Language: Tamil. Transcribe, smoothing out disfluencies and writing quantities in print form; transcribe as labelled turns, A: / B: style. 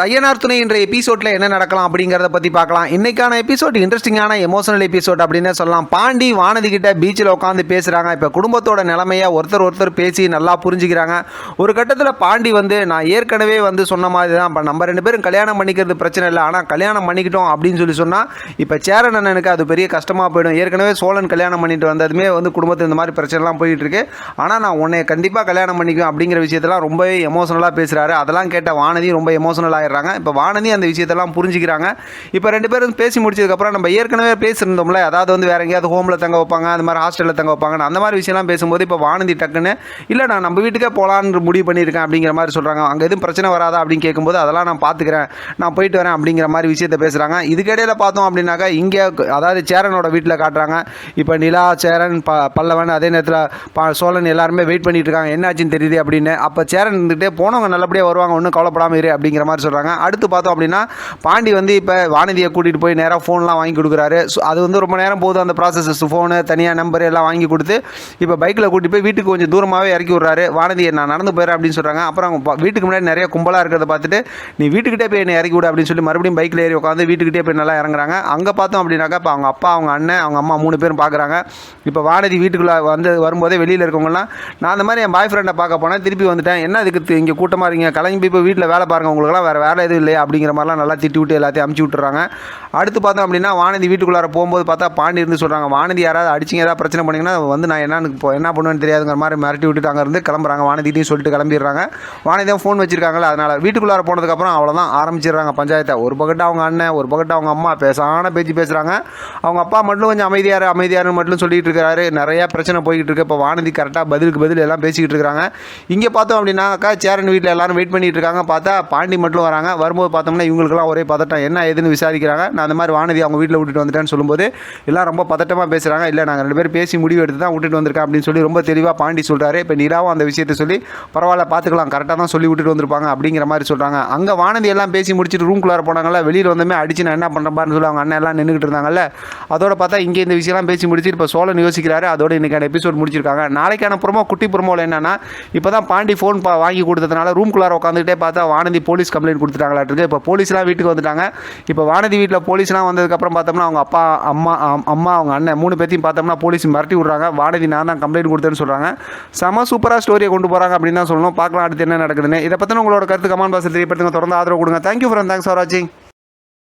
A: ஐயனார் துணை என்ற எபிசோடில் என்ன நடக்கலாம் அப்படிங்கிறத பற்றி பார்க்கலாம். இன்றைக்கான எபிசோட் இன்ட்ரெஸ்டிங்கான எமோஷனல் எபிசோட் அப்படின்னு சொல்லலாம். பாண்டி வானதி கிட்ட பீச்சில் உட்காந்து பேசுகிறாங்க. இப்போ குடும்பத்தோட நிலைமையை ஒருத்தர் பேசி நல்லா புரிஞ்சுக்கிறாங்க. ஒரு கட்டத்தில் பாண்டி நான் ஏற்கனவே சொன்ன மாதிரி தான், இப்போ நம்ம 2 பேரும் கல்யாணம் பண்ணிக்கிறது பிரச்சனை இல்லை, ஆனால் கல்யாணம் பண்ணிக்கிட்டோம் அப்படின்னு சொல்லி சொன்னால் இப்போ சேரன் அண்ணனுக்கு அது பெரிய கஷ்டமாக போயிடும். ஏற்கனவே சோழன் கல்யாணம் பண்ணிட்டு வந்ததுமே குடும்பத்தில் இந்த மாதிரி பிரச்சனைலாம் போயிட்டு இருக்கு, ஆனால் நான் உன்னை கண்டிப்பாக கல்யாணம் பண்ணிக்குவேன் அப்படிங்கிற விஷயத்தெல்லாம் ரொம்பவே எமோஷனலாக பேசுகிறாரு. அதெல்லாம் கேட்ட வானதி ரொம்ப எமோஷனலாக இப்போ வானதி அந்த விஷயத்தெல்லாம் புரிஞ்சுக்கிறாங்க. இப்போ 2 பேரும் பேசி முடிச்சதுக்கப்புறம் நம்ம ஏற்கனவே பேசியிருந்தோம்ல, அதாவது வேற எங்கேயாவது ஹோமில் தங்க வைப்பாங்க, அந்த மாதிரி ஹாஸ்டலில் தங்க வைப்பாங்க, அந்த மாதிரி விஷயம்லாம் பேசும்போது இப்போ வானதி டக்குன்னு இல்லை நான் நம்ம வீட்டுக்கே போகலான்னு முடிவு பண்ணியிருக்கேன் அப்படிங்கிற மாதிரி சொல்கிறாங்க. அங்கே எதுவும் பிரச்சனை வராதா அப்படின்னு கேட்கும்போது அதெல்லாம் நான் பார்த்துக்கிறேன், நான் போயிட்டு வரேன் அப்படிங்கிற மாதிரி விஷயத்தை பேசுகிறாங்க. இதுக்கிடையில் பார்த்தோம் அப்படின்னாக்கா இங்கே அதாவது சேரனோட வீட்டில் காட்டுறாங்க. இப்போ நிலா, சேரன், பல்லவன், அதே நேரத்தில் சோழன் எல்லாருமே வெயிட் பண்ணிட்டு இருக்காங்க, என்னாச்சுன்னு தெரியுது அப்படின்னு. அப்போ சேரன் இருந்துகிட்டே போனவங்க நல்லபடியாக வருவாங்க, ஒன்றும் கவலைப்படாமல் இரு அப்படிங்கிற மாதிரி சொல்கிறாங்க. அடுத்து பார்த்தோம் அப்படின்னா பாண்டி இப்போ வானதியை கூட்டிகிட்டு போய் நேராக ஃபோன்லாம் வாங்கி கொடுக்குறாரு. அது ரொம்ப நேரம் போதும் அந்த ப்ராசஸ். ஃபோனு தனியாக நம்பர் எல்லாம் வாங்கி கொடுத்து இப்போ பைக்கில் கூட்டிகிட்டு போய் வீட்டுக்கு கொஞ்சம் தூரமாகவே இறக்கி விட்றாரு. வானதியை நான் நடந்து போயிடுறேன் அப்படின்னு சொல்கிறாங்க. அப்புறம் வீட்டுக்கு முன்னாடி நிறைய கும்பலாக இருக்கிறத பார்த்துட்டு நீ வீட்டுக்கிட்டே போய் என்னை இறக்கி விடு அப்படின்னு சொல்லி மறுபடியும் பைக்கில் ஏறி உட்காந்து வீட்டுக்கிட்டே போய் நல்லா இறங்குறாங்க. அங்கே பார்த்தோம் அப்படின்னாக்கா இப்போ அவங்க அப்பா, அவங்க அண்ணன், அவங்க அம்மா 3 பேரும் பார்க்குறாங்க. இப்போ வானதி வீட்டுக்குள்ளே வரும்போதே வெளியில் இருக்கவங்கலாம் நான் அந்த மாதிரி என் பாய் ஃப்ரெண்டை பார்க்க போனேன், திருப்பி வந்துட்டேன், என்ன இதுக்கு இங்கே கூட்டமாக இருக்கீங்க, கிளம்பி இப்போ வீட்டில் வேலை பாருங்கள், உங்களுக்குலாம் வேறு வேலை எதுவும் இல்லையா அப்படிங்கிற மாதிரிலாம் நல்லா திட்டி விட்டு எல்லாத்தையும் அமுச்சு விட்டுறாங்க. அடுத்து பார்த்தோம் அப்படின்னா வானதி வீட்டுக்குள்ளார போகும்போது பார்த்தா பாண்டி இருந்து சொல்கிறாங்க, வானதி யாராவது அடிச்சிங்க ஏதாவது பிரச்சனை பண்ணிங்கன்னா நான் என்ன பண்ணுவேன்னு தெரியாதுங்கிற மாதிரி மிரட்டி விட்டுட்டு அங்கே இருந்து கிளம்புறாங்க. வானதிட்டையும் சொல்லிட்டு கிளம்பிடுறாங்க. வானதி தான் ஃபோன் வச்சிருக்காங்களே, அதனால் வீட்டுக்குள்ளார போனதுக்கப்புறம் அவ்வளோதான் ஆரம்பிச்சிடுறாங்க பஞ்சாயத்தை. ஒரு பக்கத்து அவங்க அண்ணன், ஒரு பக்கத்து அவங்க அம்மா பேசான பேச்சு பேசுகிறாங்க. அவங்க அப்பா மட்டும் கொஞ்சம் அமைதியாருன்னு மட்டும் சொல்லிட்டு இருக்காரு. நிறையா பிரச்சனை போய்கிட்டு இருக்கு. இப்போ வானதி கரெக்டாக பதிலுக்கு பதில் எல்லாம் பேசிக்கிட்டு இருக்காங்க. இங்கே பார்த்தோம் அப்படின்னாக்கா சேரன் வீட்டில் எல்லாரும் வெயிட் பண்ணிட்டு இருக்காங்க. பார்த்தா பாண்டி மட்டும் வராங்க. வரும்போது பார்த்தோம்னா இவங்களுக்குலாம் ஒரே பதட்டம், என்ன ஏதுன்னு விசாரிக்கிறாங்க. நான் அந்த மாதிரி வானதி அவங்க வீட்டில் விட்டுட்டு வந்துட்டேன்னு சொல்லும்போது எல்லாம் ரொம்ப பதட்டமாக பேசுகிறாங்க. இல்லை நாங்கள் 2 பேரும் பேசி முடிவு எடுத்து தான் விட்டுட்டு வந்திருக்கேன் அப்படின்னு சொல்லி ரொம்ப தெளிவாக பாண்டி சொல்கிறாரு. இப்போ நிலாவும் அந்த விஷயத்தை சொல்லி பரவாயில்ல பார்த்துக்கலாம், கரெக்டாக தான் சொல்லி விட்டுட்டு வந்திருப்பாங்க அப்படிங்கிற மாதிரி சொல்கிறாங்க. அங்கே வானதி எல்லாம் பேசி முடிச்சுட்டு ரூம்குள்ளார போனாங்கல்ல, வெளியில் வந்தமே அடிச்சு நான் என்ன பண்ணுறப்பான்னு சொல்லி அவங்க அண்ணன் எல்லாம் நின்றுக்கிட்டு இருந்தாங்கல்ல. அதோட பார்த்தா இங்கே இந்த விஷயம்லாம் பேசி முடிச்சுட்டு இப்போ சோழன் யோசிக்கிறாரு. அதோட இன்றைக்கான எபிசோட் முடிச்சிருக்காங்க. நாளைக்கான குட்டி ப்ரோமோவில் என்னன்னா, இப்போ தான் பாண்டி ஃபோன் வாங்கி கொடுத்ததுனால ரூம்குள்ளார உட்காந்துக்கிட்டே பார்த்தா வானதி போலீஸ் கம்ப்ளைண்ட் கொடுத்துட்டாங்களாட்டு. இப்போ போலீஸ்லாம் வீட்டுக்கு வந்துட்டாங்க. இப்போ வானதி வீட்டில் போலீஸ்லாம் வந்ததுக்கப்புறம் பார்த்தோம்னா அவங்க அப்பா, அம்மா, அவங்க அண்ணன் 3 பேர்த்தையும் பார்த்தோம்னா போலீஸ் மிரட்டி விட்றாங்க. வானதி நான் தான் கம்ப்ளைண்ட் கொடுத்தேன்னு சொல்கிறாங்க. செம சூப்பராக ஸ்டோரியை கொண்டு போகிறாங்க அப்படின்னு தான் சொல்லணும். பார்க்கலாம் அடுத்து என்ன நடக்குதுன்னு. இதை பற்றின உங்களோட கருத்து கமெண்ட் பாக்ஸில் தெரியப்படுத்துங்க. தொடர்ந்து ஆதரவு கொடுங்க. தேங்க்யூ ஃபார் வாட்சிங்.